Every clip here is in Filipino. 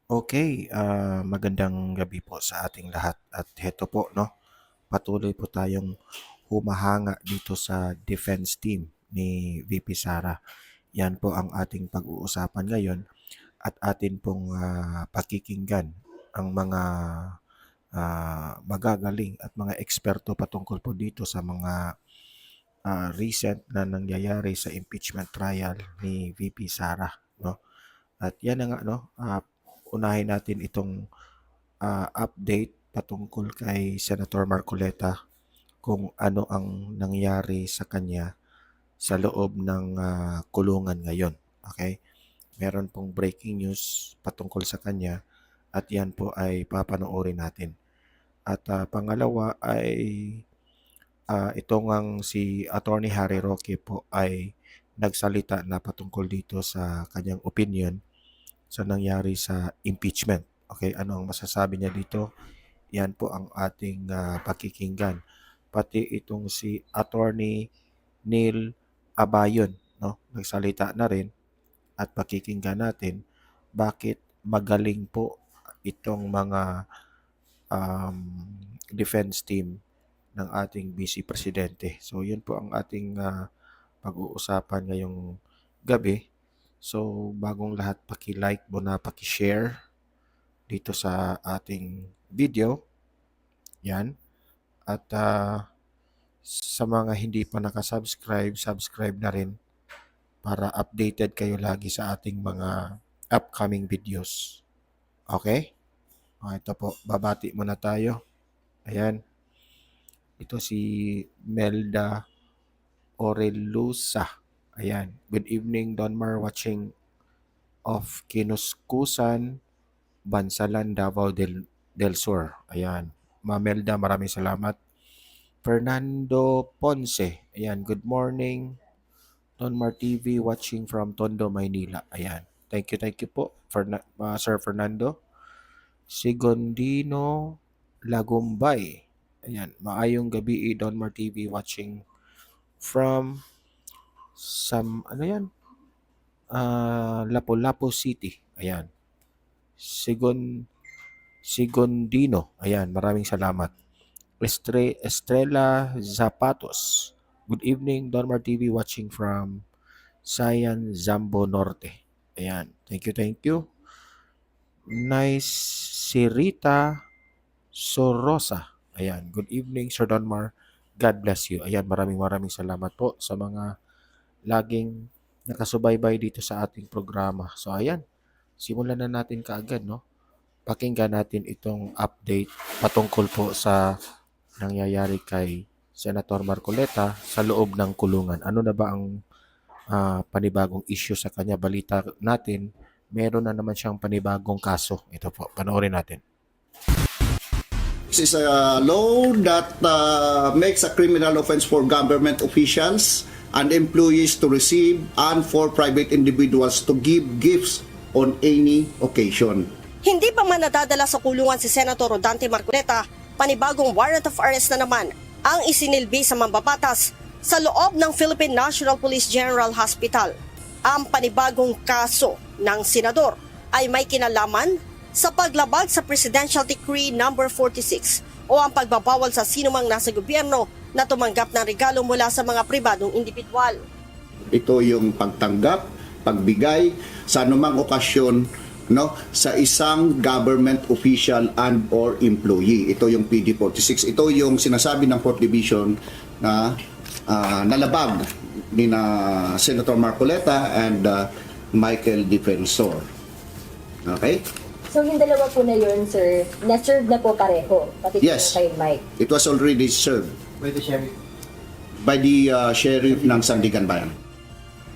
Okay, magandang gabi po sa ating lahat at heto po 'no, patuloy po tayong humahanga dito sa defense team ni VP Sara. 'Yan po ang ating pag-uusapan ngayon at atin pong, pakikinggan ang mga, magagaling at mga eksperto patungkol po dito sa mga, recent na nangyayari sa impeachment trial ni VP Sara 'no. At 'yan na nga 'no, unahin natin itong update patungkol kay Senator Marcoleta kung ano ang nangyari sa kanya sa loob ng kulungan ngayon. Okay? Meron pong breaking news patungkol sa kanya at yan po ay papanoorin natin. At pangalawa ay ito ngang si Attorney Harry Roque po ay nagsalita na patungkol dito sa kanyang opinion sa nangyari sa impeachment. Okay, ano ang masasabi niya dito? Yan po ang ating pakikinggan. Pati itong si Attorney Neil Abayon, no? Nagsalita na rin at pakikinggan natin bakit magaling po itong mga um, defense team ng ating Vice Presidente. So yun po ang ating pag-uusapan ngayong gabi. So bagong lahat, paki-like muna, paki-share dito sa ating video. Yan. At sa mga hindi pa nakasubscribe, subscribe na rin para updated kayo lagi sa ating mga upcoming videos. Okay? Ito po, babati muna tayo. Ayan. Ito si Melda Orelusa. Ayan. Good evening, Donmar, watching of Kinuskusan, Bansalan, Davao del Sur. Ayan. Mamelda, maraming salamat. Fernando Ponce. Ayan. Good morning. Donmar TV watching from Tondo, Maynila. Ayan. Thank you po, Sir Fernando. Sigondino Lagumbay. Ayan. Maayong gabi, Donmar TV watching from ano yan? Lapu-Lapu City. Ayan. Sigondino. Ayan, maraming salamat. Estrella Zapatos. Good evening, Donmar TV watching from Sayan, Zambo Norte. Ayan, thank you. Nice Sirita Sorosa. Ayan, good evening, Sir Donmar. God bless you. Ayan, maraming salamat po sa mga laging nakasubaybay dito sa ating programa. So ayan, simulan na natin kaagad, no? Pakinggan natin itong update patungkol po sa nangyayari kay Senator Marcoleta sa loob ng kulungan. Ano na ba ang panibagong issue sa kanya? Balita natin, meron na naman siyang panibagong kaso. Ito po, panoorin natin. This is a law that makes a criminal offense for government officials and employees to receive and for private individuals to give gifts on any occasion. Hindi pa man nadadala sa kulungan si Senator Rodante Marcoleta, panibagong warrant of arrest na naman ang isinilbi sa mambabatas sa loob ng Philippine National Police General Hospital. Ang panibagong kaso ng senador ay may kinalaman sa paglabag sa Presidential Decree No. 46 o ang pagbabawal sa sinumang nasa gobyerno na tumanggap ng regalo mula sa mga pribadong individual. Ito yung pagtanggap, pagbigay sa anumang okasyon, no, sa isang government official and or employee. Ito yung PD 46. Ito yung sinasabi ng 4th Division na nalabag ni na Senator Marcoleta and Michael Defensor. Okay? So yung dalawa po na yun, sir, na-serve na po pareho, pati Yes. po kay Mike. It was already served By the sheriff. by the sheriff ng Sandigan Bayan.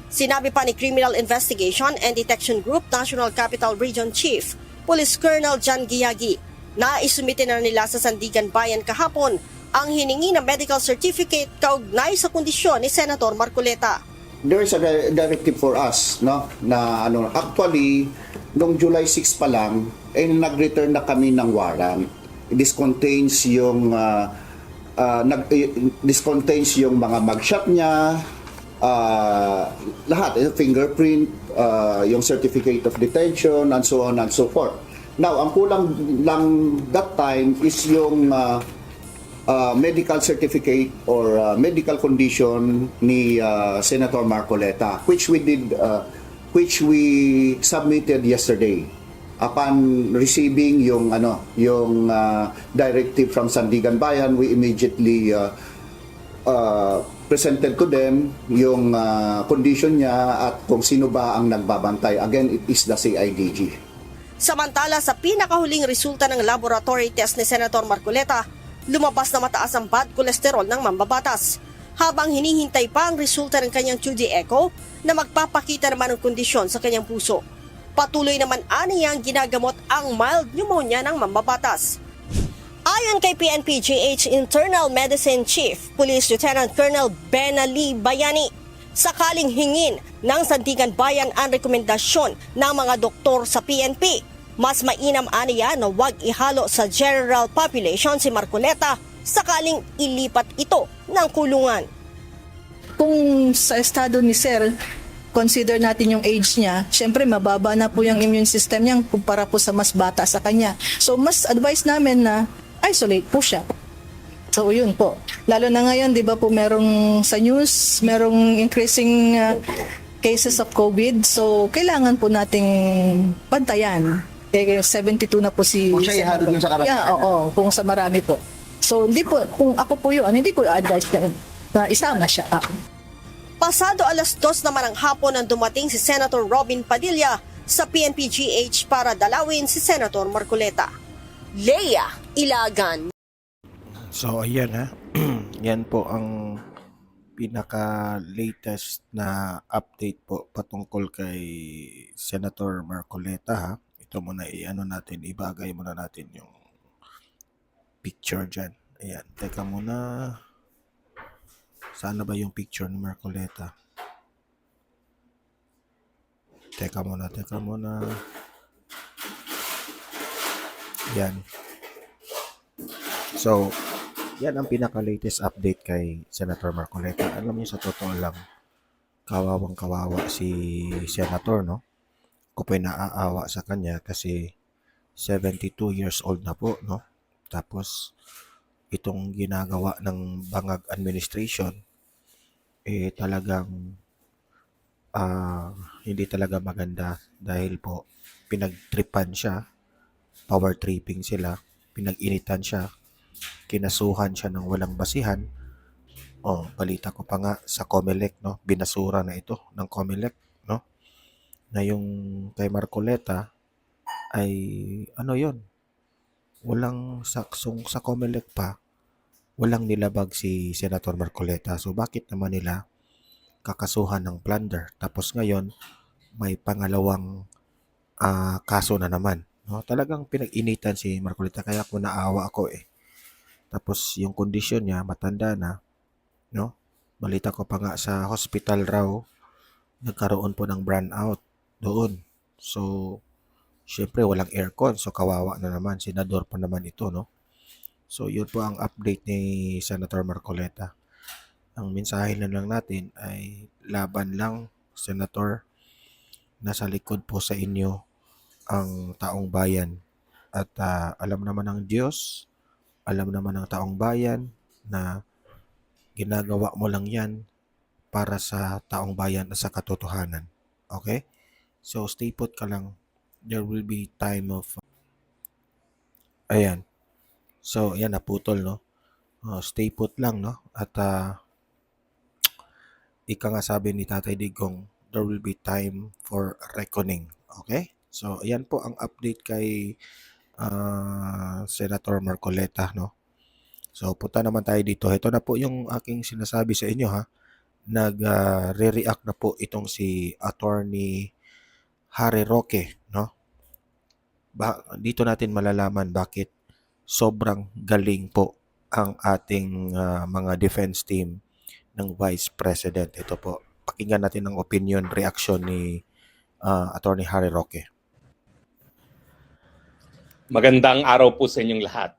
Sinabi pa ni Criminal Investigation and Detection Group National Capital Region Chief, Police Colonel John Giagi, na isumite na nila sa Sandigan Bayan kahapon ang hiningi na medical certificate kaugnay sa kondisyon ni Senator Marcoleta. There is a directive for us, no, na actually noong July 6 pa lang nag-return na kami ng warrant. This contains yung this contains yung mga mugshot niya, lahat, fingerprint, yung certificate of detention and so on and so forth. Now, ang kulang lang that time is yung medical certificate or medical condition ni Senator Marcoleta, which we submitted yesterday upon receiving yung directive from Sandigan Bayan. We immediately presented to them yung condition niya at kung sino ba ang nagbabantay. Again, it is the CIDG. Samantala, sa pinakahuling resulta ng laboratory test ni Senator Marcoleta, lumabas na mataas ang bad cholesterol ng mambabatas. Habang hinihintay pa ang resulta ng kanyang 2D echo na magpapakita naman ng kondisyon sa kanyang puso. Patuloy naman aniyang ginagamot ang mild pneumonia ng mambabatas. Ayon kay PNP-GH Internal Medicine Chief, Police Lieutenant Colonel Benali Bayani, sakaling hingin ng Sandigan Bayan ang rekomendasyon ng mga doktor sa PNP, mas mainam aniya na huwag ihalo sa general population si Marcoleta sakaling ilipat ito ng kulungan. Kung sa estado ni Sir, consider natin yung age niya, syempre mababa na po yung immune system niya kumpara po sa mas bata sa kanya. So mas advice namin na isolate po siya. So yun po. Lalo na ngayon, di ba po merong sa news, merong increasing cases of COVID. So kailangan po nating bantayan. 72 na po si... Kung siya ihalo dun sa karamihan. Yeah, oo, kung sa marami po. So hindi po, kung ako po yun, hindi ko advice na isama siya. Pasado 2:00 naman ang hapon nang dumating si Senator Robin Padilla sa PNP-GH para dalawin si Senator Marcoleta. Leia Ilagan. So ayan ha, yan po ang pinaka-latest na update po patungkol kay Senator Marcoleta ha. Ito muna natin, ibagay muna natin yung picture dyan. Ayan, teka muna. Saan na ba yung picture ni Marcoleta? Teka muna. Yan. So, yan ang pinaka-latest update kay Senator Marcoleta. Alam niyo, sa totoo lang, kawawang-kawawa si Senator, no? Ko po'y naaawa sa kanya kasi 72 years old na po, no? Tapos, itong ginagawa ng Bangag administration, talagang hindi talaga maganda dahil po pinagtripan siya, power tripping sila, pinag-initan siya, kinasuhan siya ng walang basihan. Balita ko pa nga sa COMELEC, no? Binasura na ito ng COMELEC, no? Na yung kay Marcoleta ay yon, walang saksong sa COMELEC pa, walang nilabag si Senator Marcoleta. So bakit naman nila kakasuhan ng plunder? Tapos ngayon may pangalawang kaso na naman, no? Talagang pinag-initan si Marcoleta, kaya ako naawa ako Tapos yung kondisyon niya, matanda na, no? Balita ko pa nga sa hospital raw nagkaroon po ng burnout doon. So syempre walang aircon, so kawawa na naman, senador pa naman ito, no? So yun po ang update ni Senator Marcoleta. Ang mensahe na lang natin ay laban lang, Senator. Nasa likod po sa inyo ang taong bayan. At alam naman ng Diyos, alam naman ng taong bayan na ginagawa mo lang yan para sa taong bayan at sa katotohanan. Okay? So stay put ka lang. There will be time of... Ayan. So, yan, naputol, no? Stay put lang, no? At ika nga sabi ni Tatay Digong, there will be time for reckoning. Okay? So, ayan po ang update kay Senator Marcoleta, no? So, punta naman tayo dito. Ito na po yung aking sinasabi sa inyo, ha? Nag-re-react na po itong si Attorney Harry Roque, no? Dito natin malalaman bakit sobrang galing po ang ating mga defense team ng Vice President. Ito po, pakinggan natin ang opinion, reaction ni Attorney Harry Roque. Magandang araw po sa inyong lahat.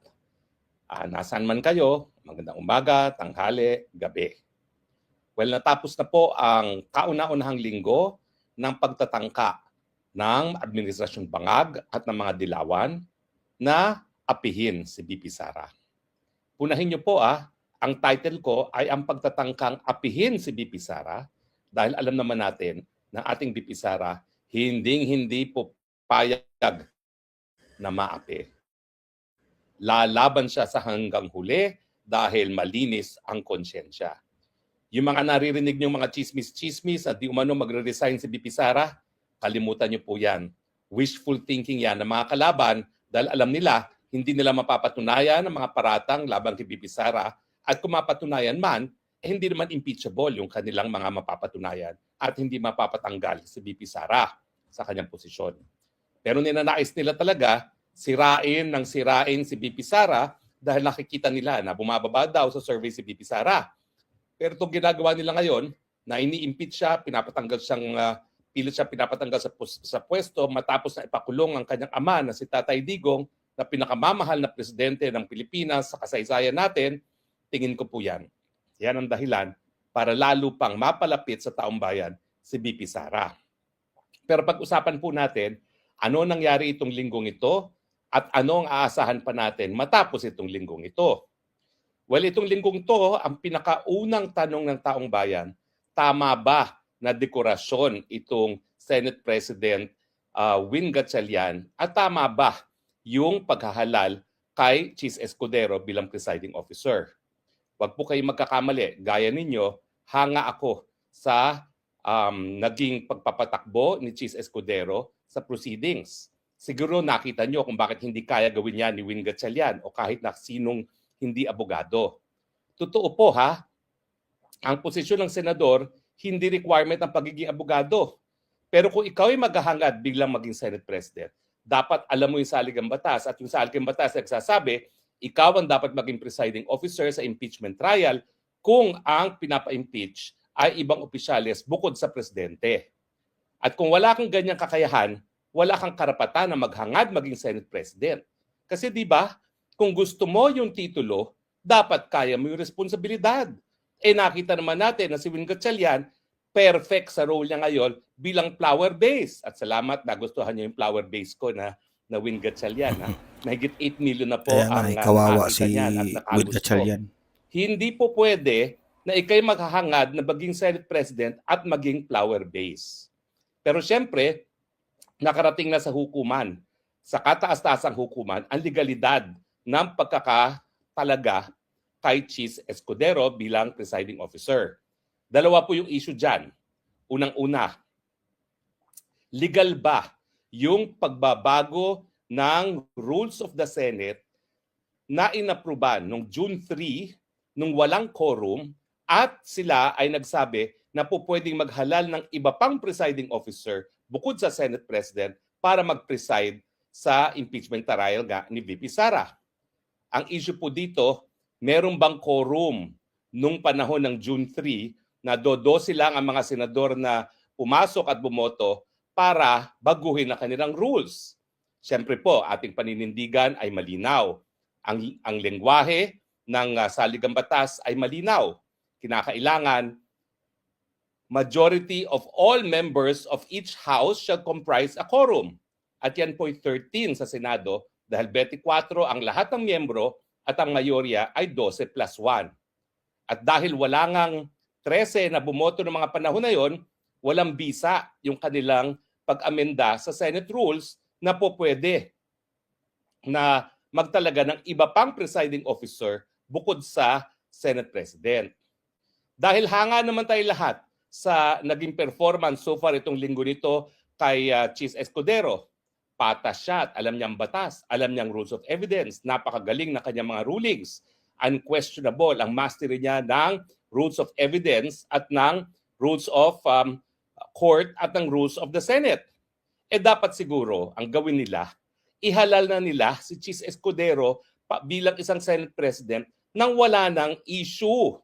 Nasaan man kayo, magandang umaga, tanghali, gabi. Well, natapos na po ang kauna-unahang linggo ng pagtatangka ng Administrasyon Bangag at ng mga dilawan na apihin si VP Sara. Punahin niyo po ang title ko ay ang pagtatangkang apihin si VP Sara dahil alam naman natin na ating VP Sara hindi po payag na maapi. Lalaban siya sa hanggang huli dahil malinis ang konsyensya. Yung mga naririnig niyong mga chismis-chismis at di umano magre-resign si VP Sara, kalimutan niyo po yan. Wishful thinking yan ng mga kalaban dahil alam nila hindi nila mapapatunayan ang mga paratang laban kay VP Sara at kung mapatunayan man, hindi naman impeachable yung kanilang mga mapapatunayan at hindi mapapatanggal si VP Sara sa kanyang posisyon. Pero ninanais nila talaga sirain si VP Sara dahil nakikita nila na bumababa daw sa survey si VP Sara. Pero itong ginagawa nila ngayon, na ini-impeach siya, pilit siya pinapatanggal sa pwesto matapos na ipakulong ang kanyang ama na si Tatay Digong na pinakamamahal na presidente ng Pilipinas sa kasaysayan natin, tingin ko po yan. Yan ang dahilan para lalo pang mapalapit sa taong bayan si VP Sara. Pero pag-usapan po natin, ano nangyari itong linggong ito at ano ang aasahan pa natin matapos itong linggong ito. Well, itong linggong ito, ang pinakaunang tanong ng taong bayan, tama ba na dekorasyon itong Senate President Win Gatchalian at tama ba yung paghahalal kay Chis Escudero bilang presiding officer? Huwag po kayong magkakamali. Gaya ninyo, hanga ako sa naging pagpapatakbo ni Chis Escudero sa proceedings. Siguro nakita nyo kung bakit hindi kaya gawin yan ni Win Gatchalian o kahit na sinong hindi abogado. Totoo po ang posisyon ng senador, hindi requirement ang pagiging abogado. Pero kung ikaw ay maghahangad biglang maging Senate President, dapat alam mo yung saligang batas at yung saligang batas nagsasabi, ikaw ang dapat maging presiding officer sa impeachment trial kung ang pinapa-impeach ay ibang opisyales bukod sa presidente. At kung wala kang ganyang kakayahan, wala kang karapatan na maghangad maging Senate President. Kasi di ba, kung gusto mo yung titulo, dapat kaya mo yung responsibilidad. Nakita naman natin na si Win Gatchalian, perfect sa role niya ngayon bilang flower base. At salamat, nagustuhan niyo yung flower base ko na Win Gatchalian. Mahigit 8 million na po Kaya nga, ang kawawa nakita si niyan at Win nakagusto. Gatchalian. Hindi po pwede na ikay maghahangad na maging Senate President at maging flower base. Pero siyempre, nakarating na sa hukuman, sa kataas-taasang hukuman, ang legalidad ng pagkakatalaga kay Chis Escudero bilang presiding officer. Dalawa po yung issue dyan. Unang-una, legal ba yung pagbabago ng rules of the Senate na inapruban noong June 3 nung walang quorum at sila ay nagsabi na po pwedeng maghalal ng iba pang presiding officer bukod sa Senate President para mag-preside sa impeachment trial ni VP Sara. Ang issue po dito, meron bang quorum nung panahon ng June 3 na 12 lang ang mga senador na pumasok at bumoto para baguhin ang kanilang rules? Siyempre po, ating paninindigan ay malinaw. Ang lengguwahe ng saligang batas ay malinaw. Kinakailangan majority of all members of each house shall comprise a quorum. At yan po 13 sa Senado dahil 24 ang lahat ng miyembro at ang mayorya ay 12 plus 1. At dahil wala ngang 13 na bumoto ng mga panahon na yon, walang bisa yung kanilang pag-amenda sa Senate rules na po pwede na magtalaga ng iba pang presiding officer bukod sa Senate President. Dahil hanga naman tayo lahat sa naging performance so far itong linggo nito kay Chis Escudero. Patas siya at alam niyang batas, alam niyang rules of evidence, napakagaling na kanyang mga rulings. Unquestionable ang mastery niya ng rules of evidence at ng rules of court at ng rules of the Senate. Dapat siguro ang gawin nila, ihalal na nila si Chis Escudero bilang isang Senate President nang wala ng issue.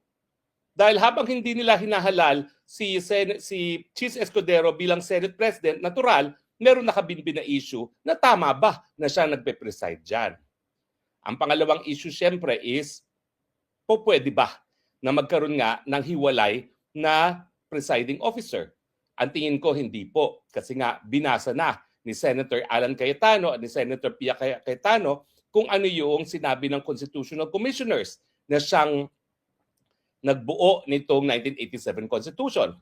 Dahil habang hindi nila hinahalal si Chis Escudero bilang Senate President, natural, meron nakabinbin na issue na tama ba na siya nagpe-preside dyan. Ang pangalawang issue siyempre is, pwede ba na magkaroon nga ng hiwalay na presiding officer? Ang tingin ko hindi po kasi nga binasa na ni Senator Alan Cayetano at ni Senator Pia Cayetano kung ano yung sinabi ng Constitutional Commissioners na siyang nagbuo nitong 1987 Constitution.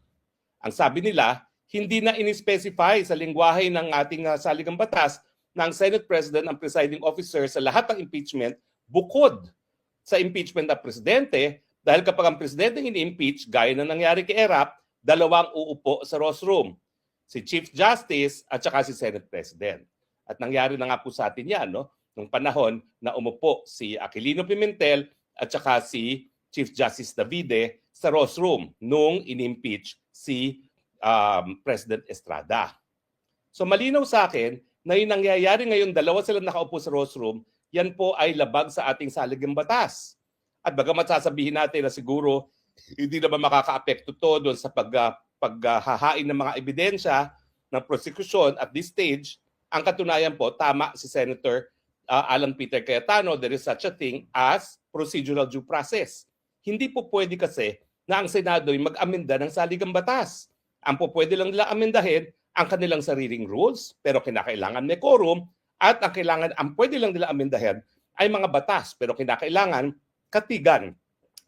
Ang sabi nila, hindi na in-specify sa lingwahe ng ating saligang batas na ang Senate President ang presiding officer sa lahat ng impeachment bukod sa impeachment ng presidente dahil kapag ang presidente ini-impeach, gaya na nangyari kay Erap, dalawang uupo sa Ross Room, si Chief Justice at saka si Senate President. At nangyari na nga po sa atin yan, no? Nung panahon na umupo si Aquilino Pimentel at saka si Chief Justice Davide sa Ross Room nung in-impeach si President Estrada. So malinaw sa akin na yung nangyayari ngayon, dalawa sila nakaupo sa Ross Room, yan po ay labag sa ating saligang batas. At bagamat sasabihin natin na siguro hindi naman makaka-apekto to doon sa paghahain ng mga ebidensya ng prosecution at this stage, ang katunayan po, tama si Senator Alan Peter Cayetano, there is such a thing as procedural due process. Hindi po pwede kasi na ang Senado ay mag-amenda ng saligang batas. Ang po pwede lang nila amendahin ang kanilang sariling rules, pero kinakailangan may quorum, at ang pwede lang nila amendahin ay mga batas, pero kinakailangan katigan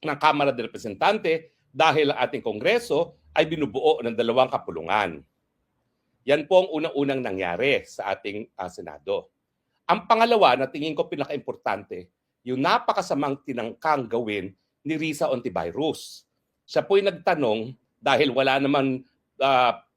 ng Kamara de Representante dahil ang ating Kongreso ay binubuo ng dalawang kapulungan. Yan po ang unang-unang nangyari sa ating Senado. Ang pangalawa na tingin ko pinaka-importante, yung napakasamang tinangkang gawin ni Risa Hontiveros. Siya po'y nagtanong dahil wala naman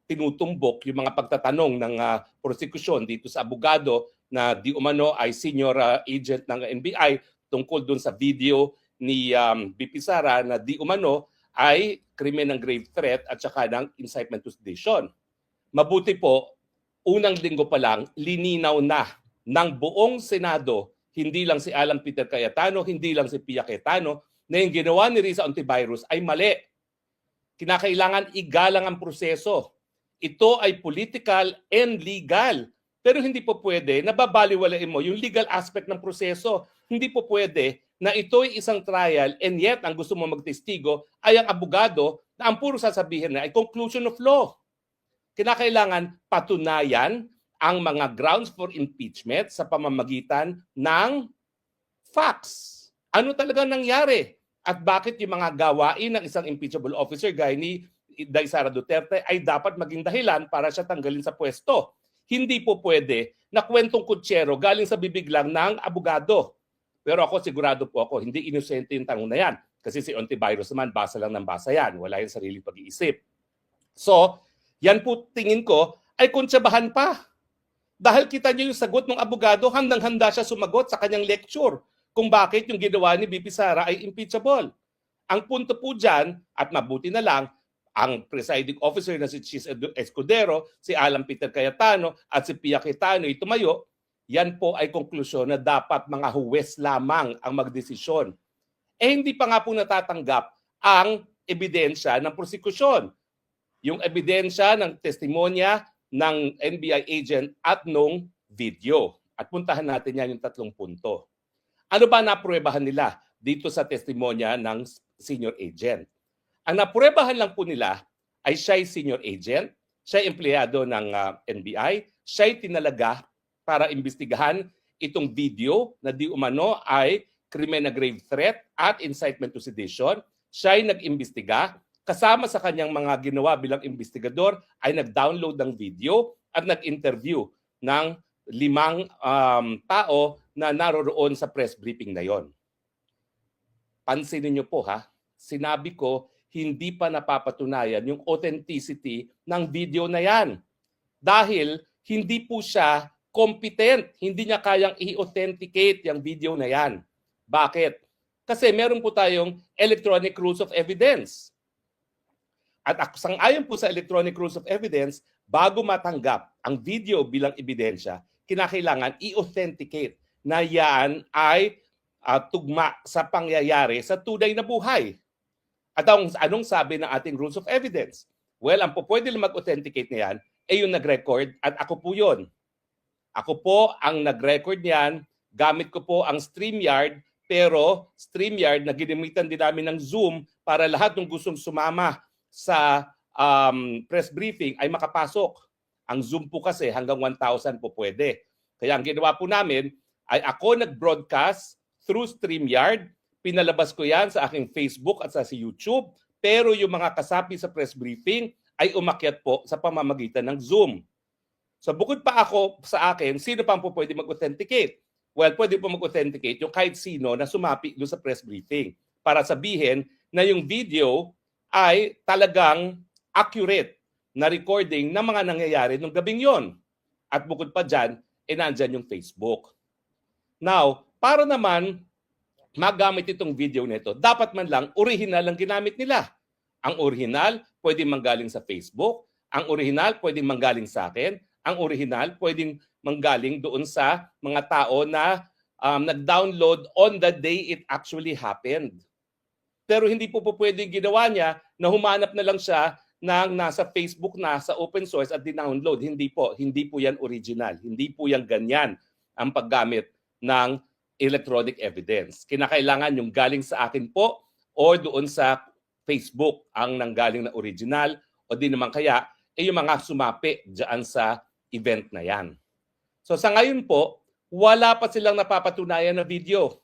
tinutumbok yung mga pagtatanong ng prosecution dito sa abogado na di umano ay senior agent ng NBI tungkol dun sa video ni BP Sara na di umano ay krimen ng grave threat at saka ng incitement to sedition. Mabuti po, unang linggo pa lang, lininaw na ng buong Senado, hindi lang si Alan Peter Cayetano, hindi lang si Pia Cayetano, na yung ginawa ni Risa Hontiveros ay mali. Kinakailangan igalang ang proseso. Ito ay political and legal. Pero hindi po pwede na babaliwalain mo yung legal aspect ng proseso. Hindi po pwede na ito'y isang trial and yet ang gusto mo magtestigo ay ang abogado na ang puro sasabihin na ay conclusion of law. Kinakailangan patunayan ang mga grounds for impeachment sa pamamagitan ng facts. Ano talaga nangyari? At bakit yung mga gawain ng isang impeachable officer gaya ni Day Sara Duterte ay dapat maging dahilan para siya tanggalin sa pwesto. Hindi po pwede na kwentong kutsero galing sa bibig lang ng abogado. Pero ako sigurado po ako, hindi inosente yung tanong na yan. Kasi si Hontiveros naman, basa lang ng basa yan. Wala yung sariling pag-iisip. So, yan po tingin ko ay kuntsabahan pa. Dahil kita niyo yung sagot ng abogado, handang-handa siya sumagot sa kanyang lecture kung bakit yung ginawa ni BP Sara ay impeachable. Ang punto po dyan, at mabuti na lang, ang presiding officer na si Chis Escudero, si Alan Peter Cayetano at si Pia Cayetano ay tumayo, yan po ay konklusyon na dapat mga huwes lamang ang magdesisyon. Hindi pa nga po natatanggap ang ebidensya ng prosekusyon. Yung ebidensya ng testimonya ng NBI agent at nung video. At puntahan natin yan yung 3 punto. Ano ba napruwebahan nila dito sa testimonya ng senior agent? Ang napruwebahan lang po nila ay siya'y senior agent, siya'y empleyado ng NBI, siya'y tinalaga para imbestigahan itong video na di umano ay krimen na grave threat at incitement to sedition. Siya'y nag-imbestiga. Kasama sa kanyang mga ginawa bilang investigador ay nag-download ng video at nag-interview ng 5 tao na naroroon sa press briefing na yon. Pansinin niyo po ha, sinabi ko hindi pa napapatunayan yung authenticity ng video na yan. Dahil hindi po siya competent, hindi niya kayang i-authenticate yung video na yan. Bakit? Kasi meron po tayong electronic rules of evidence. At sang-ayon po sa electronic rules of evidence, bago matanggap ang video bilang ebidensya, kinakailangan i-authenticate na yan ay tugma sa pangyayari sa tunay na buhay. At anong sabi ng ating rules of evidence? Well, ang pwede lang mag-authenticate na yan ay yung nag-record at ako po yun. Ako po ang nag-record niyan, gamit ko po ang StreamYard, pero StreamYard na ginamitan din namin ng Zoom para lahat ng gustong sumama sa press briefing ay makapasok. Ang Zoom po kasi hanggang 1,000 po pwede. Kaya ang ginawa po namin ay ako nag-broadcast through StreamYard. Pinalabas ko yan sa aking Facebook at sa YouTube. Pero yung mga kasapi sa press briefing ay umakyat po sa pamamagitan ng Zoom. So bukod pa ako sa akin, sino pa po pwede mag-authenticate? Well, pwede po mag-authenticate yung kahit sino na sumapi doon sa press briefing para sabihin na yung video ay talagang accurate na recording ng mga nangyayari nung gabing yon. At bukod pa dyan, nandyan yung Facebook. Now, para naman magamit itong video nito, dapat man lang original ang ginamit nila. Ang original pwedeng manggaling sa Facebook, ang original pwedeng manggaling sa akin, ang original pwedeng manggaling doon sa mga tao na nag-download on the day it actually happened. Pero hindi po pwedeng ginawa niya na humanap na lang siya ng nasa Facebook na sa open source at dinownload. Hindi po yan original. Hindi po yan ganyan ang paggamit ng electronic evidence. Kinakailangan yung galing sa akin po o doon sa Facebook ang nanggaling na original o di naman kaya yung mga sumapi dyan sa event na yan. So sa ngayon po, wala pa silang napapatunayan na video.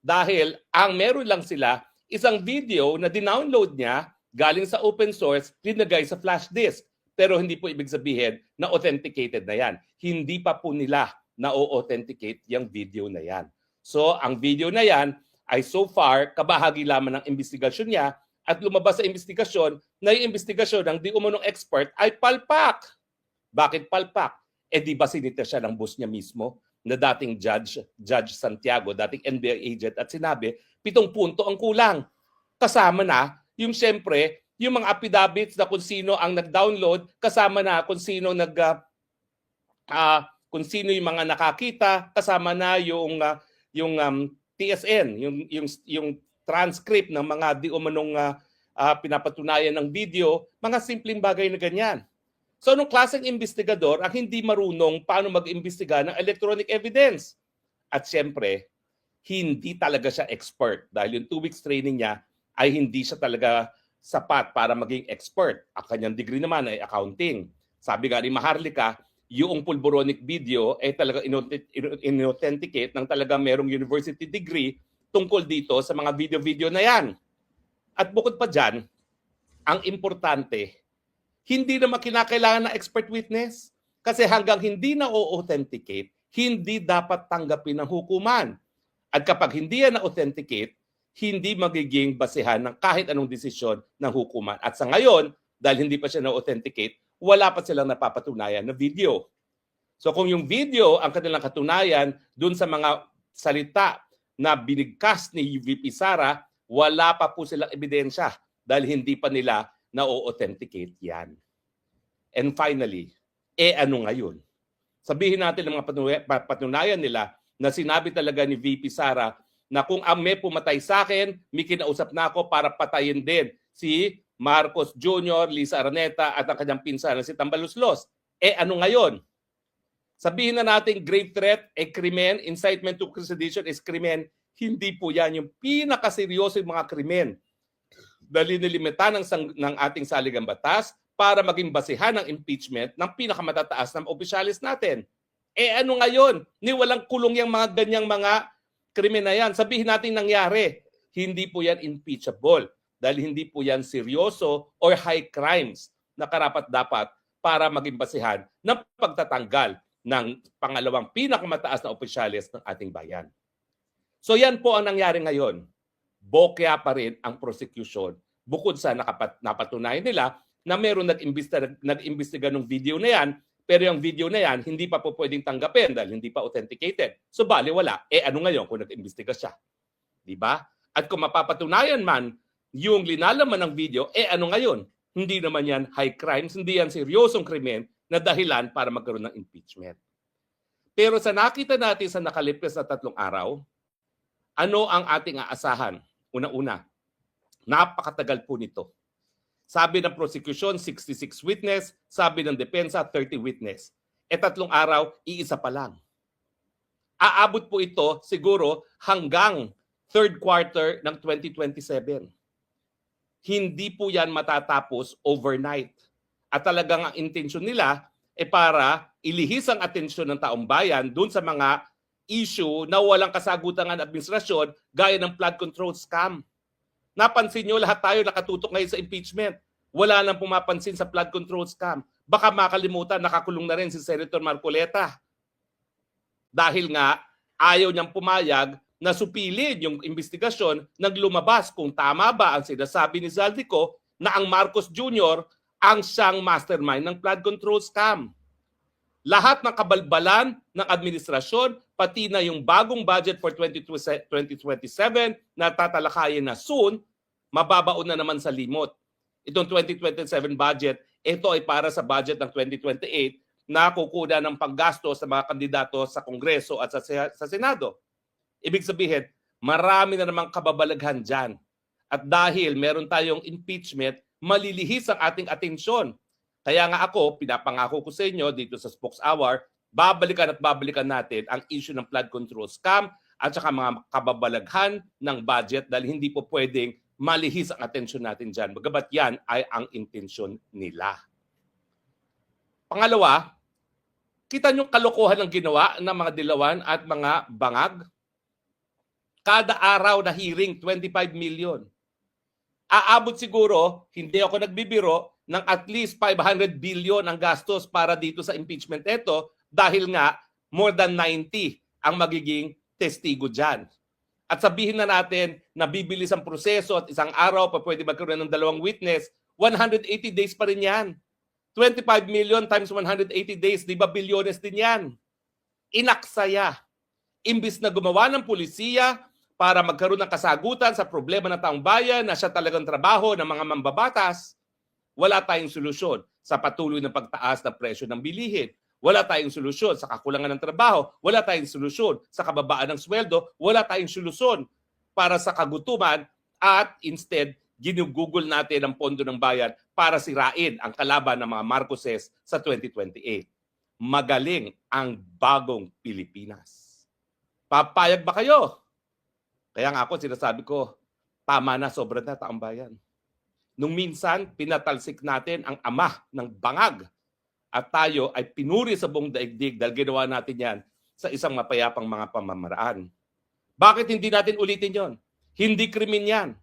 Dahil ang meron lang sila isang video na dinownload niya galing sa open source, linagay sa flash disk. Pero hindi po ibig sabihin na authenticated na yan. Hindi pa po nila na-authenticate yung video na yan. So ang video na yan ay so far kabahagi lamang ng investigasyon niya at lumabas sa investigasyon na yung investigasyon ng di umunong expert ay palpak. Bakit palpak? Di ba sinita siya ng boss niya mismo na dating Judge Santiago, dating NBI agent at sinabi, 7 punto ang kulang. Kasama na yung siyempre, yung mga affidavits na kung sino ang nag-download, kasama na kung sino kung sino yung mga nakakita, kasama na yung TSN, yung transcript ng mga di umanong pinapatunayan ng video, mga simpleng bagay na ganyan. So anong klaseng investigador ang hindi marunong paano mag-imbestiga ng electronic evidence? At siyempre, hindi talaga siya expert dahil yung 2 weeks training niya ay hindi siya talaga sapat para maging expert. Ang kanyang degree naman ay accounting. Sabi nga ni Maharlika, yung pulboronic video ay talaga inauthenticate ng talaga merong university degree tungkol dito sa mga video-video na yan. At bukod pa dyan, ang importante, hindi naman kinakailangan ng expert witness kasi hanggang hindi na-authenticate, hindi dapat tanggapin ng hukuman. At kapag hindi yan na-authenticate, hindi magiging basehan ng kahit anong desisyon ng hukuman. At sa ngayon, dahil hindi pa siya na-authenticate, wala pa silang napapatunayan na video. So kung yung video ang kanilang katunayan dun sa mga salita na binigkas ni VP Sara, wala pa po silang ebidensya dahil hindi pa nila na-authenticate yan. And finally, ano ngayon? Sabihin natin ng mga patunayan nila na sinabi talaga ni VP Sara na kung may pumatay sa akin, may kinausap na ako para patayin din si Marcos Jr., Lisa Araneta at ang kanyang pinsan na si Tambaluslos. Ano ngayon? Sabihin na natin grave threat, krimen, incitement to sedition is krimen. Hindi po yan yung pinakaseryoso yung mga krimen. Dahil nilimitahan ng ating saligang batas para maging basihan ng impeachment ng pinakamatataas ng opisyalis natin. Ano ngayon? Ni walang kulong yung mga ganyang mga krimen na yan. Sabihin natin nangyari. Hindi po yan impeachable. Dahil hindi po yan seryoso or high crimes na karapat-dapat para maging basihan ng pagtatanggal ng pangalawang pinakamataas na opisyalis ng ating bayan. So yan po ang nangyari ngayon. Bokya pa rin ang prosecution bukod sa napatunayan nila na meron nag-imbestiga ng video na yan, pero yung video na yan hindi pa po pwedeng tanggapin dahil hindi pa authenticated. So bali wala. Ano ngayon kung nag-imbestiga siya? Di ba? At kung mapapatunayan man yung linalaman ng video, ano ngayon? Hindi naman yan high crimes, hindi yan seryosong krimen na dahilan para magkaroon ng impeachment. Pero sa nakita natin sa nakalipas na 3 araw, ano ang ating aasahan? Una-una, napakatagal po nito. Sabi ng prosecution, 66 witness. Sabi ng depensa, 30 witness. 3 araw, iisa pa lang. Aabot po ito siguro hanggang 3rd quarter ng 2027. hindi po yan matatapos overnight. At talagang ang intensyon nila para ilihis ang atensyon ng taong bayan dun sa mga issue na walang kasagutan ng administrasyon gaya ng flood control scam. Napansin nyo, lahat tayo nakatutok ngayon sa impeachment. Wala nang pumapansin sa flood control scam. Baka makalimutan, nakakulong na rin si Senator Marcoleta. Dahil nga, ayaw niyang pumayag na supilin yung investigasyon nang lumabas kung tama ba ang sinasabi ni Zaldico na ang Marcos Jr. ang siyang mastermind ng flood control scam. Lahat ng kabalbalan ng administrasyon, pati na yung bagong budget for 2027 na tatalakayin na soon, mababaon na naman sa limot. Itong 2027 budget, ito ay para sa budget ng 2028 na kukuha ng panggasto sa mga kandidato sa Kongreso at sa Senado. Ibig sabihin, marami na namang kababalaghan dyan. At dahil meron tayong impeachment, malilihis ang ating atensyon. Kaya nga ako, pinapangako ko sa inyo dito sa Spokes Hour, babalikan at babalikan natin ang issue ng flood control scam at saka mga kababalaghan ng budget dahil hindi po pwedeng malihis ang atensyon natin dyan. Bagamat yan ay ang intensyon nila. Pangalawa, kita nyo kalokohan ng ginawa ng mga dilawan at mga bangag? Kada araw na hearing, 25 million. Aabot siguro, hindi ako nagbibiro, ng at least 500 billion ang gastos para dito sa impeachment ito dahil nga more than 90 ang magiging testigo dyan. At sabihin na natin na bibilis ang proseso at isang araw pa pwede magkaroon ng 2 witness, 180 days pa rin yan. 25 million times 180 days, di ba bilyones din yan? Inaksaya. Imbis na gumawa ng pulisiya para magkaroon ng kasagutan sa problema ng taong bayan na siya talagang trabaho ng mga mambabatas, wala tayong solusyon sa patuloy na pagtaas ng presyo ng bilihin. Wala tayong solusyon sa kakulangan ng trabaho. Wala tayong solusyon sa kababaan ng sweldo. Wala tayong solusyon para sa kagutuman at instead, ginugugol natin ang pondo ng bayan para sirain ang kalaban ng mga Marcoses sa 2028. Magaling ang bagong Pilipinas. Papayag ba kayo? Kaya nga ako sinasabi ko, tama na, sobra na taong bayan. Nung minsan, pinatalsik natin ang ama ng bangag at tayo ay pinuri sa buong daigdig dahil ginawa natin yan sa isang mapayapang mga pamamaraan. Bakit hindi natin ulitin yon? Hindi krimen yan.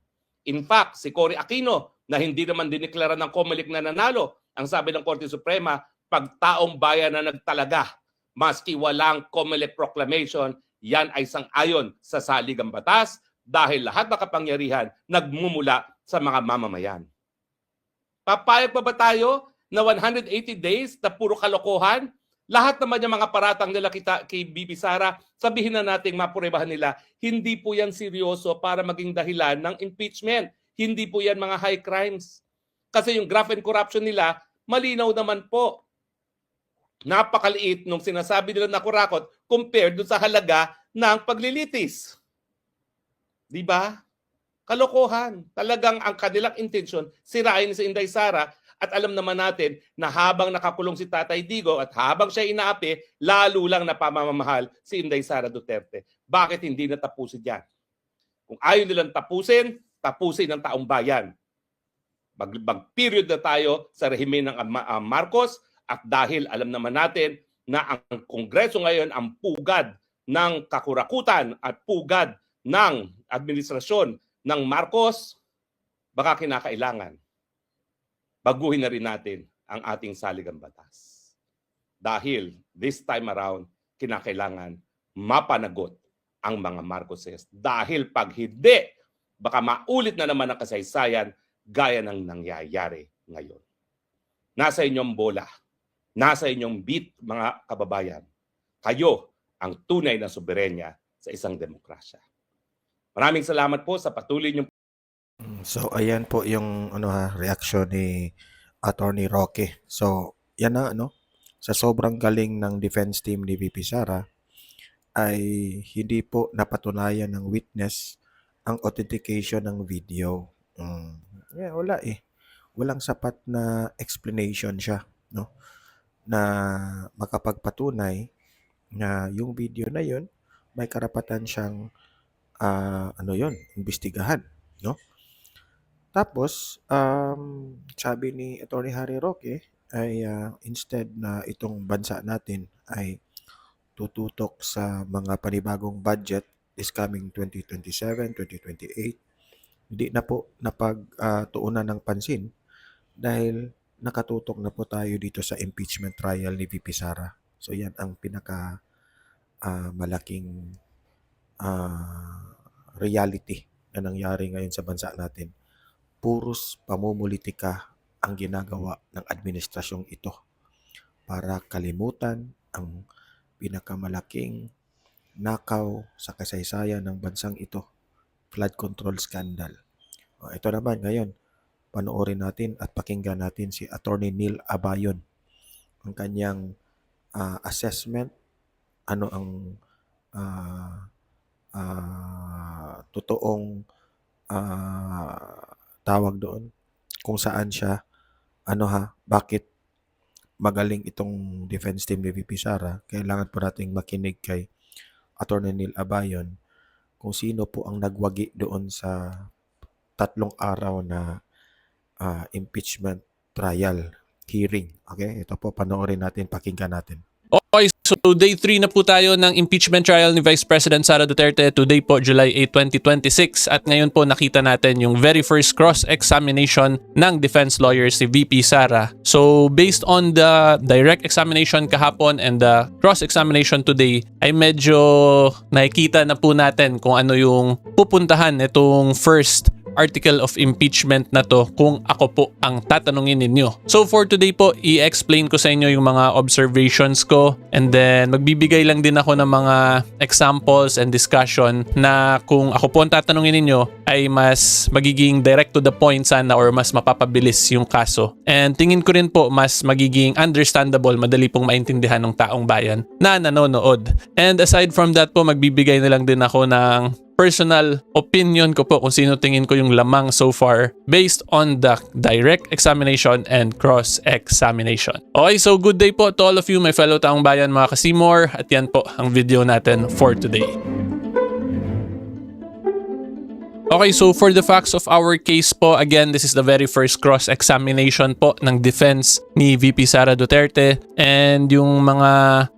In fact, si Cory Aquino na hindi naman diniklara ng COMELEC na nanalo, ang sabi ng Korte Suprema, pag taong bayan na nagtalaga, maski walang COMELEC proclamation, yan ay sang-ayon sa saligang batas dahil lahat ng kapangyarihan nagmumula sa mga mamamayan. Papayag pa ba tayo na 180 days na puro kalokohan? Lahat naman yung mga paratang nila kay BP Sara, sabihin na natin, mapurebahan nila, hindi po yan seryoso para maging dahilan ng impeachment. Hindi po yan mga high crimes. Kasi yung graft and corruption nila, malinaw naman po. Napakaliit nung sinasabi nila na kurakot compared doon sa halaga ng paglilitis. Di ba? Kalokohan. Talagang ang kanilang intensyon, sirain si Inday Sara at alam naman natin na habang nakakulong si Tatay Digo at habang siya inaapi, lalo lang napamamahal si Inday Sara Duterte. Bakit hindi natapusin yan? Kung ayaw nilang tapusin, tapusin ng taong bayan. Mag-period na tayo sa rehimen ng Marcos at dahil alam naman natin na ang Kongreso ngayon ang pugad ng kakurakutan at pugad ng administrasyon ng Marcos, baka kinakailangan baguhin na rin natin ang ating saligang batas. Dahil this time around, kinakailangan mapanagot ang mga Marcoses. Dahil pag hindi, baka maulit na naman ang kasaysayan gaya ng nangyayari ngayon. Nasa inyong bola, nasa inyong beat, mga kababayan. Kayo ang tunay na soberenya sa isang demokrasya. Maraming salamat po sa patuloy niyong So, ayan po yung reaction ni Attorney Roque. So, yan na, sa sobrang galing ng defense team ni VP Sara, ay hindi po napatunayan ng witness ang authentication ng video. Wala eh. Walang sapat na explanation siya, na makapagpatunay na yung video na yun, may karapatan siyang, imbestigahan, Tapos, sabi ni Attorney Harry Roque ay instead na itong bansa natin ay tututok sa mga panibagong budget this coming 2027, 2028, hindi na po napagtuunan ng pansin dahil nakatutok na po tayo dito sa impeachment trial ni VP Sara. So yan ang pinaka malaking reality na nangyari ngayon sa bansa natin. Puros pamumulitika ang ginagawa ng administrasyong ito para kalimutan ang pinakamalaking nakaw sa kasaysayan ng bansang ito, flood control scandal. Ito naman ngayon, panoorin natin at pakinggan natin si Attorney Neil Abayon, ang kanyang assessment, ano ang totoong tawag doon, kung saan siya, bakit magaling itong defense team ni VP Sara. Kailangan po nating makinig kay Attorney Neil Abayon kung sino po ang nagwagi doon sa 3 araw na impeachment trial hearing. Okay, ito po, panoorin natin, pakinggan natin. Okay, so day 3 na po tayo ng impeachment trial ni Vice President Sara Duterte. Today po, July 8, 2026. At ngayon po nakita natin yung very first cross-examination ng defense lawyer si VP Sara. So based on the direct examination kahapon and the cross-examination today, ay medyo nakikita na po natin kung ano yung pupuntahan itong first article of impeachment na to kung ako po ang tatanungin ninyo. So for today po, i-explain ko sa inyo yung mga observations ko and then magbibigay lang din ako ng mga examples and discussion na kung ako po ang tatanungin ninyo ay mas magiging direct to the point sana or mas mapapabilis yung kaso. And tingin ko rin po mas magiging understandable, madali pong maintindihan ng taong bayan na nanonood. And aside from that po, magbibigay na lang din ako ng personal opinion ko po kung sino tingin ko yung lamang so far based on the direct examination and cross-examination. Okay, so good day po to all of you, my fellow taong bayan, mga Kasimor, at yan po ang video natin for today. Okay, so for the facts of our case po, again, this is the very first cross-examination po ng defense ni VP Sara Duterte. And yung mga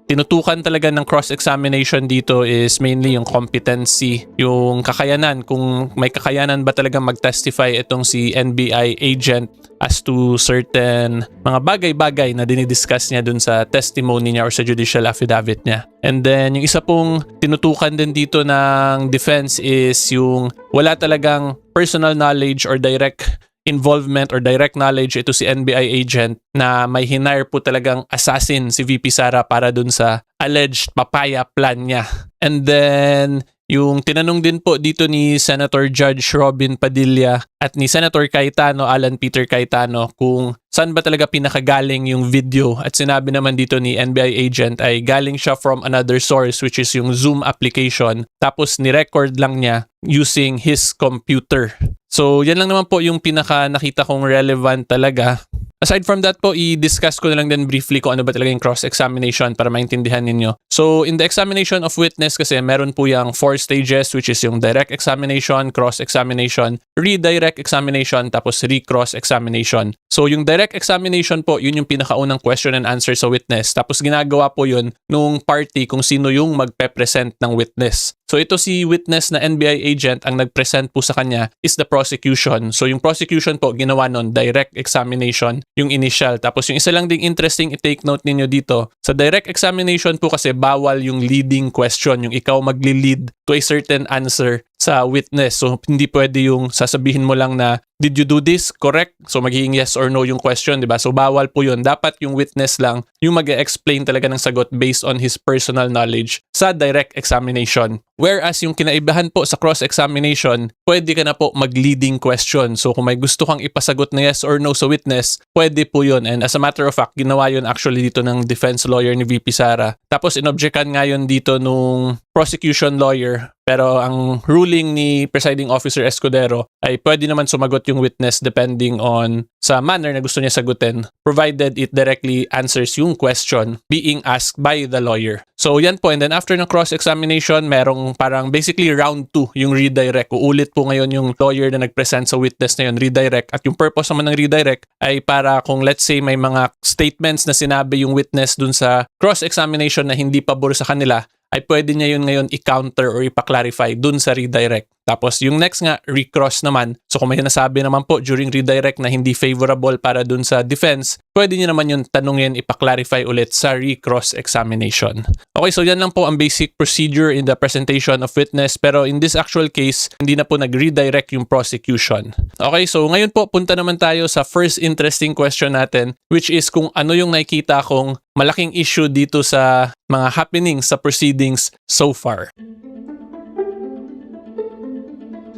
tinutukan talaga ng cross-examination dito is mainly yung competency, yung kakayanan, kung may kakayanan ba talaga mag-testify itong si NBI agent as to certain mga bagay-bagay na dinidiscuss niya dun sa testimony niya or sa judicial affidavit niya. And then yung isa pong tinutukan din dito ng defense is yung wala talagang personal knowledge or direct involvement or direct knowledge ito si NBI agent na may hinire po talagang assassin si VP Sara para dun sa alleged papaya plan niya. And then yung tinanong din po dito ni Senator Judge Robin Padilla at ni Senator Cayetano, Alan Peter Cayetano, kung saan ba talaga pinakagaling yung video. At sinabi naman dito ni NBI agent ay galing siya from another source which is yung Zoom application. Tapos ni-record lang niya using his computer. So yan lang naman po yung pinaka nakita kong relevant talaga. Aside from that po, i-discuss ko na lang din briefly kung ano ba talaga yung cross-examination para maintindihan ninyo. So, in the examination of witness kasi meron po yung 4 stages which is yung direct examination, cross-examination, redirect examination, tapos re-cross-examination. So, yung direct examination po, yun yung pinakaunang question and answer sa witness. Tapos ginagawa po yun nung party kung sino yung magpe-present ng witness. So, ito si witness na NBI agent, ang nag-present po sa kanya is the prosecution. So, yung prosecution po, ginawa nun direct examination, yung initial. Tapos yung isa lang ding interesting i-take note ninyo dito, sa direct examination po kasi bawal yung leading question, yung ikaw magli-lead to a certain answer sa witness. So hindi pwede yung sasabihin mo lang na, did you do this? Correct? So magiging yes or no yung question, di ba? So bawal po yun. Dapat yung witness lang yung mag-explain talaga ng sagot based on his personal knowledge sa direct examination. Whereas yung kinaibahan po sa cross-examination, pwede ka na po mag-leading question. So kung may gusto kang ipasagot na yes or no sa witness, pwede po yun. And as a matter of fact, ginawa yun actually dito ng defense lawyer ni VP Sara. Tapos inobjectan nga yun dito nung prosecution lawyer Pero ang ruling ni Presiding Officer Escudero ay pwede naman sumagot yung witness depending on sa manner na gusto niya sagutin, provided it directly answers yung question being asked by the lawyer. So yan po, and then after ng cross-examination, merong parang basically round 2 yung redirect. Uulit po ngayon yung lawyer na nag-present sa witness na yun, redirect. At yung purpose naman ng redirect ay para kung let's say may mga statements na sinabi yung witness dun sa cross-examination na hindi pabor sa kanila, ay pwede niya yun ngayon i-counter or ipa-clarify dun sa redirect. Tapos yung next nga, recross naman. So kung may nasabi naman po during redirect na hindi favorable para dun sa defense, pwede niya naman yung tanungin, ipa-clarify ulit sa recross examination. Okay, so yan lang po ang basic procedure in the presentation of witness. Pero in this actual case, hindi na po nag-redirect yung prosecution. Okay, so ngayon po, punta naman tayo sa first interesting question natin, which is kung ano yung nakikita kong malaking issue dito sa mga happenings sa proceedings so far.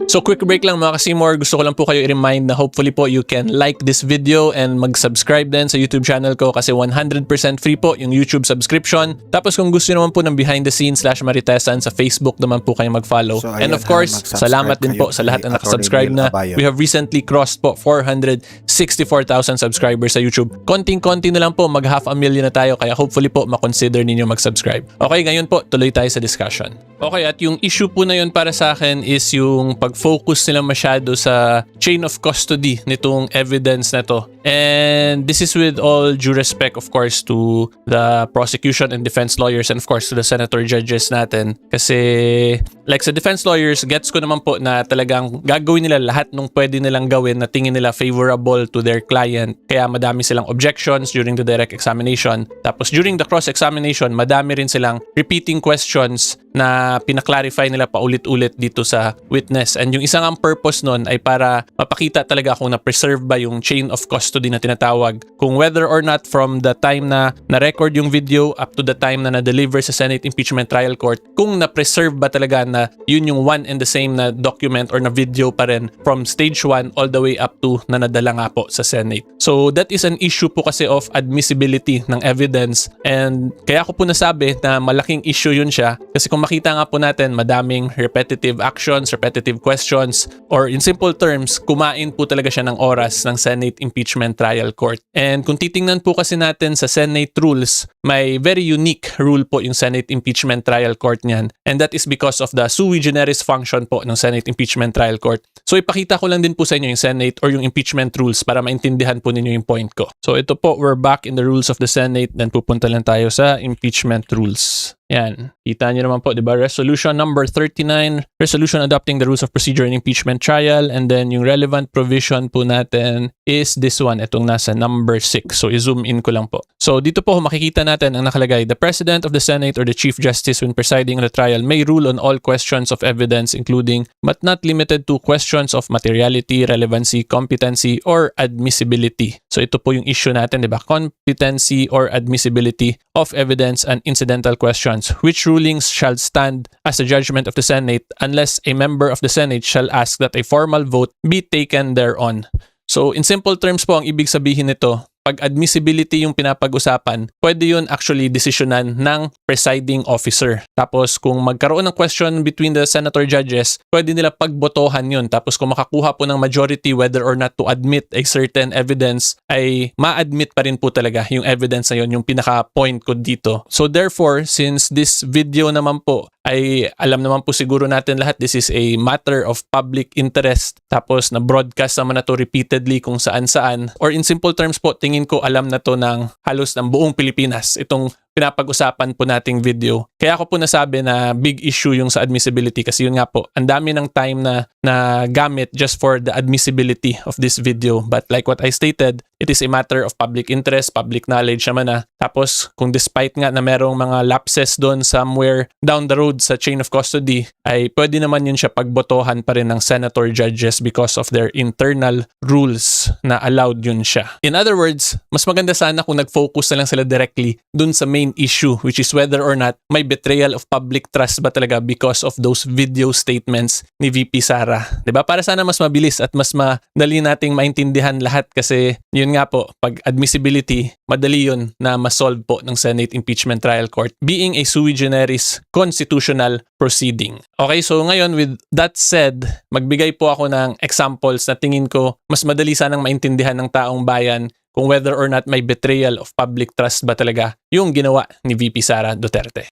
So quick break lang mga Kasimor, gusto ko lang po kayo i-remind na hopefully po you can like this video and mag-subscribe din sa YouTube channel ko kasi 100% free po yung YouTube subscription. Tapos kung gusto naman po ng behind the scenes /Maritesan sa Facebook naman po kayo mag-follow. So, and ayan, of course, mag-subscribe salamat din po kayo sa lahat kay na nakasubscribe Attorney na. Neil Abayo. We have recently crossed po 464,000 subscribers sa YouTube. Konting-konti na lang po, mag 500,000 na tayo kaya hopefully po makonsider ninyo mag-subscribe. Okay, ngayon po, tuloy tayo sa discussion. Okay, at yung issue po na yun para sa akin is yung pag-focus nila masyado sa chain of custody nitong evidence na to. And this is with all due respect of course to the prosecution and defense lawyers and of course to the senator judges natin. Kasi like sa defense lawyers, gets ko naman po na talagang gagawin nila lahat nung pwede nilang gawin na tingin nila favorable to their client. Kaya madami silang objections during the direct examination. Tapos during the cross-examination, madami rin silang repeating questions na pinaklarify nila paulit-ulit dito sa witness. And yung isang ang purpose nun ay para mapakita talaga kung na-preserve ba yung chain of custody na tinatawag. Kung whether or not from the time na na-record yung video up to the time na na-deliver sa Senate Impeachment Trial Court, kung na-preserve ba talaga na yun yung one and the same na document or na video pa rin from stage 1 all the way up to na nadala nga po sa Senate. So that is an issue po kasi of admissibility ng evidence. And kaya ko po nasabi na malaking issue yun siya kasi kung makita nga po natin madaming repetitive actions, repetitive questions, or in simple terms, kumain po talaga siya ng oras ng Senate Impeachment Trial Court. And kung titingnan po kasi natin sa Senate rules, may very unique rule po yung Senate Impeachment Trial Court niyan. And that is because of the sui generis function po ng Senate Impeachment Trial Court. So ipakita ko lang din po sa inyo yung Senate or yung impeachment rules para maintindihan po ninyo yung point ko. So ito po, we're back in the rules of the Senate. Then pupunta lang tayo sa impeachment rules. Yan. Kita nyo naman po, di ba? Resolution number 39, resolution adopting the rules of procedure in impeachment trial. And then yung relevant provision po natin is this one, itong nasa number 6. So i-zoom in ko lang po. So dito po makikita natin ang nakalagay, the President of the Senate or the Chief Justice when presiding on the trial may rule on all questions of evidence including but not limited to questions of materiality, relevancy, competency, or admissibility. So ito po yung issue natin, di ba? Competency or admissibility of evidence and incidental questions, which rulings shall stand as a judgment of the Senate unless a member of the Senate shall ask that a formal vote be taken thereon. So in simple terms po, ang ibig sabihin nito, pag admissibility yung pinapag-usapan, pwede yun actually desisyonan ng presiding officer. Tapos kung magkaroon ng question between the senator judges, pwede nila pagbotohan yun. Tapos kung makakuha po ng majority whether or not to admit a certain evidence, ay ma-admit pa rin po talaga yung evidence na yun, yung pinaka-point ko dito. So therefore, since this video naman po ay alam naman po siguro natin lahat, this is a matter of public interest. Tapos na-broadcast naman na to repeatedly kung saan-saan. Or in simple terms po, tingin ko alam na to ng halos ng buong Pilipinas, itong pinapag-usapan po nating video. Kaya ako po nasabi na big issue yung sa admissibility kasi yun nga po, ang dami ng time na gamit just for the admissibility of this video. But like what I stated, it is a matter of public interest, public knowledge naman na. Tapos kung despite nga na merong mga lapses doon somewhere down the road sa chain of custody, ay pwede naman yun siya pagbotohan pa rin ng senator judges because of their internal rules na allowed yun siya. In other words, mas maganda sana kung nag-focus na lang sila directly dun sa main issue, which is whether or not may betrayal of public trust ba talaga because of those video statements ni VP Sara. 'Di ba? Para sana mas mabilis at mas madali nating maintindihan lahat kasi yun yun nga po, pag admissibility, madali yun na masolve po ng Senate Impeachment Trial Court being a sui generis constitutional proceeding. Okay, so ngayon with that said, magbigay po ako ng examples na tingin ko mas madali sanang maintindihan ng taong bayan kung whether or not may betrayal of public trust ba talaga yung ginawa ni VP Sara Duterte.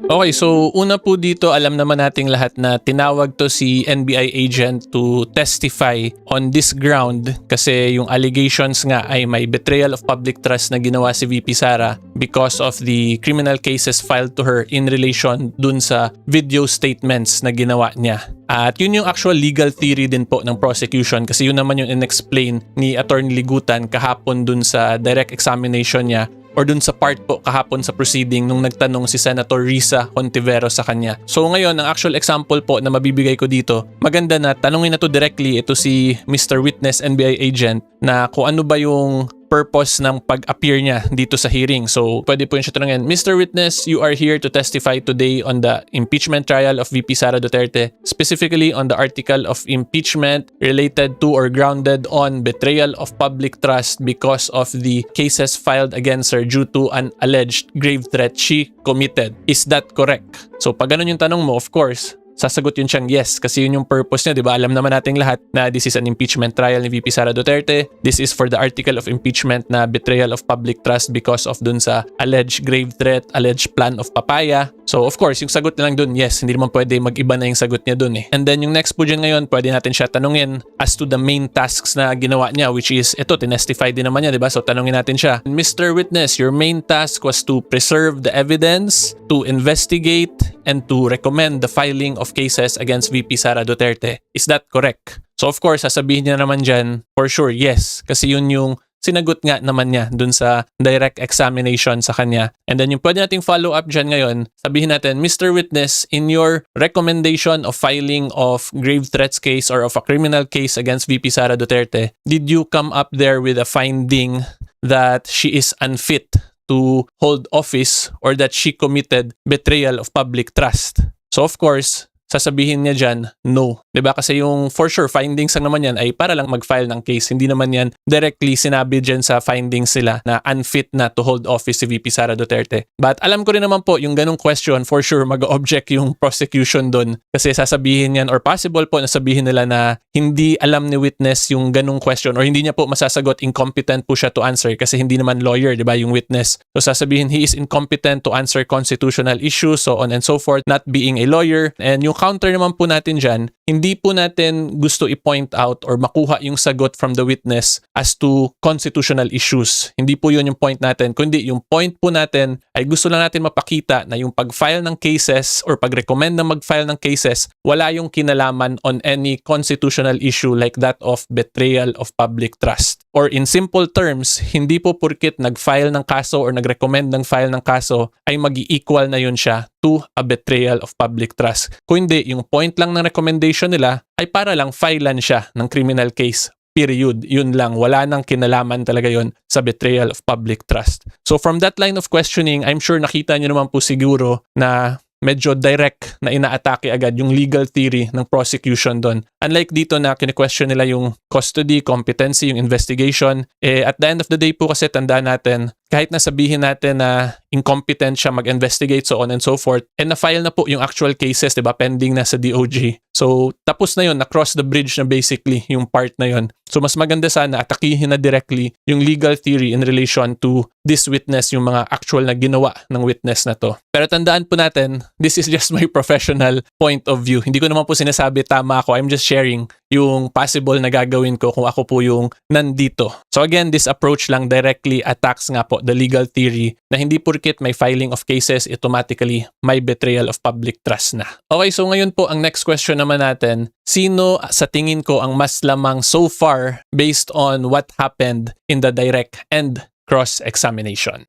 Okay, so una po dito, alam naman nating lahat na tinawag to si NBI agent to testify on this ground kasi yung allegations nga ay may betrayal of public trust na ginawa si VP Sara because of the criminal cases filed to her in relation dun sa video statements na ginawa niya. At yun yung actual legal theory din po ng prosecution kasi yun naman yung in-explain ni Attorney Ligutan kahapon dun sa direct examination niya or dun sa part po kahapon sa proceeding nung nagtanong si Senator Risa Hontiveros sa kanya. So ngayon, ang actual example po na mabibigay ko dito, maganda na tanungin na to directly ito si Mr. Witness NBI agent na kung ano ba yung purpose ng pag-appear niya dito sa hearing. So, pwede po yun siya tanungin, Mr. Witness, you are here to testify today on the impeachment trial of VP Sara Duterte, specifically on the article of impeachment related to or grounded on betrayal of public trust because of the cases filed against her due to an alleged grave threat she committed. Is that correct? So, pag ganun yung tanong mo, of course, sasagot yun siyang yes kasi yun yung purpose niya, di ba? Alam naman nating lahat na this is an impeachment trial ni VP Sara Duterte. This is for the article of impeachment na betrayal of public trust because of dun sa alleged grave threat, alleged plan of papaya. So of course, yung sagot na lang dun, yes, hindi naman pwede mag-iba na yung sagot niya dun eh. And then yung next po dyan ngayon, pwede natin siya tanungin as to the main tasks na ginawa niya, which is, ito, tinestify din naman niya, di ba? So tanungin natin siya, Mr. Witness, your main task was to preserve the evidence, to investigate, and to recommend the filing of cases against VP Sara Duterte. Is that correct? So of course, sasabihin niya naman dyan, for sure, yes. Kasi yun yung sinagot nga naman niya dun sa direct examination sa kanya. And then yung pwede nating follow up dyan ngayon, sabihin natin, Mr. Witness, in your recommendation of filing of grave threats case or of a criminal case against VP Sara Duterte, did you come up there with a finding that she is unfit to hold office or that she committed betrayal of public trust? So of course, sasabihin niya dyan, no. Diba? Kasi yung for sure findings lang naman yan ay para lang mag-file ng case. Hindi naman yan directly sinabi dyan sa findings nila na unfit na to hold office si VP Sara Duterte. But alam ko rin naman po, yung ganong question, for sure mag-object yung prosecution dun. Kasi sasabihin yan or possible po na sabihin nila na hindi alam ni witness yung ganong question or hindi niya po masasagot, incompetent po siya to answer kasi hindi naman lawyer, diba, yung witness. So sasabihin he is incompetent to answer constitutional issues, so on and so forth, not being a lawyer. And yung counter naman po natin dyan, hindi po natin gusto i-point out or makuha yung sagot from the witness as to constitutional issues. Hindi po yun yung point natin. Kundi yung point po natin ay gusto lang natin mapakita na yung pag-file ng cases or pag-recommend na mag-file ng cases, wala yung kinalaman on any constitutional issue like that of betrayal of public trust. Or in simple terms, hindi po porkit nag-file ng kaso or nag-recommend ng file ng kaso ay mag-i-equal na yun siya to a betrayal of public trust. Kung hindi, yung point lang ng recommendation nila ay para lang filean siya ng criminal case. Period. Yun lang. Wala nang kinalaman talaga yun sa betrayal of public trust. So from that line of questioning, I'm sure nakita nyo naman po siguro na medyo direct na inaatake agad yung legal theory ng prosecution doon. Unlike dito na kine-question nila yung custody, competency, yung investigation, at the end of the day po kasi tandaan natin, kahit na sabihin natin na incompetent siya mag-investigate, so on and so forth, and na-file na po yung actual cases, diba, pending na sa DOJ. So, tapos na yun, na-cross the bridge na basically yung part na yun. So, mas maganda sana atakihin na directly yung legal theory in relation to this witness, yung mga actual na ginawa ng witness na to. Pero tandaan po natin, this is just my professional point of view. Hindi ko naman po sinasabi tama ako. I'm just sharing yung possible na gagawin ko kung ako po yung nandito. So again, this approach lang directly attacks nga po the legal theory na hindi porkit may filing of cases, automatically may betrayal of public trust na. Okay, so ngayon po ang next question naman natin, sino sa tingin ko ang mas lamang so far based on what happened in the direct and cross-examination?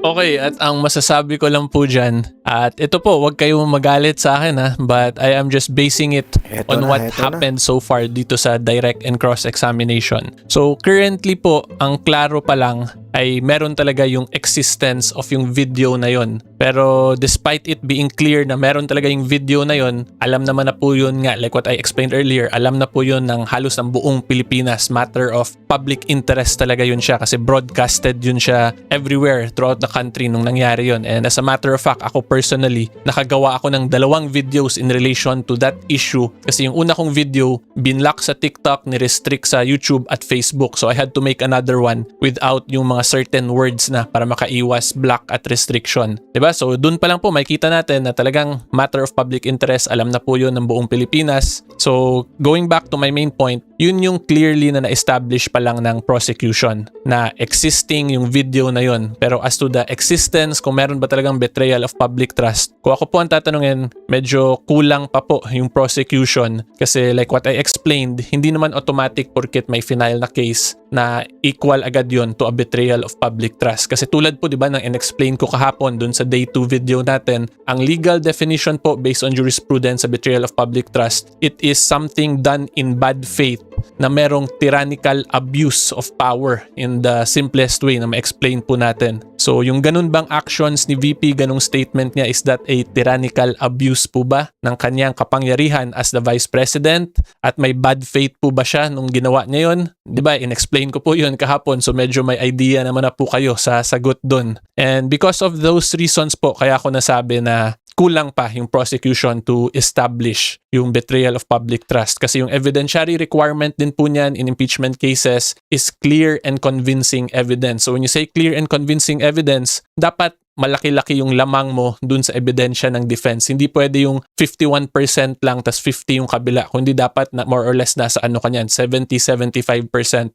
Okay, at ang masasabi ko lang po dyan, At ito po, wag kayong magalit sa akin ha, but I am just basing it Eto on na, what eto na. happened so far dito sa direct and cross-examination. So currently po, ang klaro pa lang ay meron talaga yung existence of yung video na yon. Pero despite it being clear na meron talaga yung video na yon, alam naman na po yun nga, like what I explained earlier, alam na po yun ng halos ng buong Pilipinas. Matter of public interest talaga yun siya kasi broadcasted yun siya everywhere throughout the country nung nangyari yun. And as a matter of fact, ako personally, nakagawa ako ng 2 videos in relation to that issue kasi yung una kong video, binlock sa TikTok, ni-restrict sa YouTube at Facebook. So I had to make another one without yung mga certain words na para makaiwas block at restriction. Diba? So dun pa lang po makikita natin na talagang matter of public interest, alam na po yun ng buong Pilipinas. So going back to my main point, yun yung clearly na na-establish pa lang ng prosecution na existing yung video na yun. Pero as to the existence, kung meron ba talagang betrayal of public trust, kung ako po ang tatanungin, medyo kulang pa po yung prosecution kasi like what I explained, hindi naman automatic porket may final na case na equal agad yon to a betrayal of public trust. Kasi tulad po 'di ba nang in-explain ko kahapon dun sa day 2 video natin, ang legal definition po based on jurisprudence sa betrayal of public trust, it is something done in bad faith na merong tyrannical abuse of power in the simplest way na ma-explain po natin. So yung ganun bang actions ni VP, ganung statement niya, is that a tyrannical abuse po ba ng kanyang kapangyarihan as the Vice President? At may bad faith po ba siya nung ginawa niya yun? Diba, in-explain ko po yun kahapon, so medyo may idea naman na po kayo sa sagot dun. And because of those reasons po, kaya ako nasabi na kulang pa yung prosecution to establish yung betrayal of public trust kasi yung evidentiary requirement din po niyan in impeachment cases is clear and convincing evidence. So when you say clear and convincing evidence, dapat malaki-laki yung lamang mo dun sa ebidensya ng defense. Hindi pwede yung 51% lang tas 50 yung kabila. Kundi dapat na more or less nasa ano kanyan, 70-75%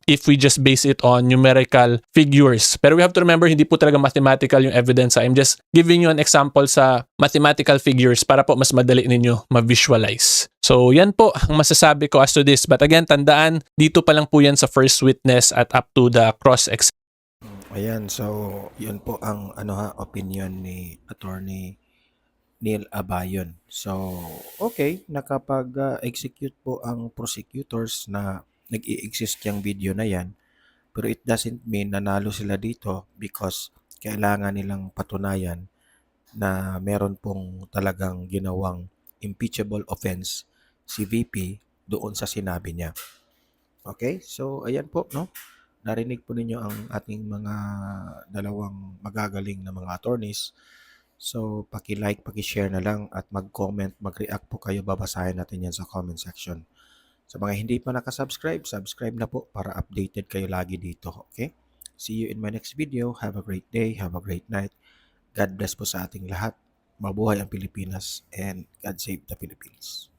if we just base it on numerical figures. Pero we have to remember, hindi po talaga mathematical yung evidence. I'm just giving you an example sa mathematical figures para po mas madali ninyo ma-visualize. So yan po ang masasabi ko as to this. But again, tandaan, dito pa lang po yan sa first witness at up to the cross-examination. Ayan, so yun po ang opinion ni Attorney Neil Abayon. So, okay, nakapag-execute po ang prosecutors na nag-i-exist yung video na yan. Pero it doesn't mean nanalo sila dito because kailangan nilang patunayan na meron pong talagang ginawang impeachable offense si VP doon sa sinabi niya. Okay, so ayan po, no? Narinig po ninyo ang ating mga dalawang magagaling na mga attorneys. So, paki-like, paki-share na lang at mag-comment, mag-react po kayo. Babasahin natin yan sa comment section. Sa mga hindi pa nakasubscribe, subscribe na po para updated kayo lagi dito. Okay? See you in my next video. Have a great day. Have a great night. God bless po sa ating lahat. Mabuhay ang Pilipinas and God save the Philippines.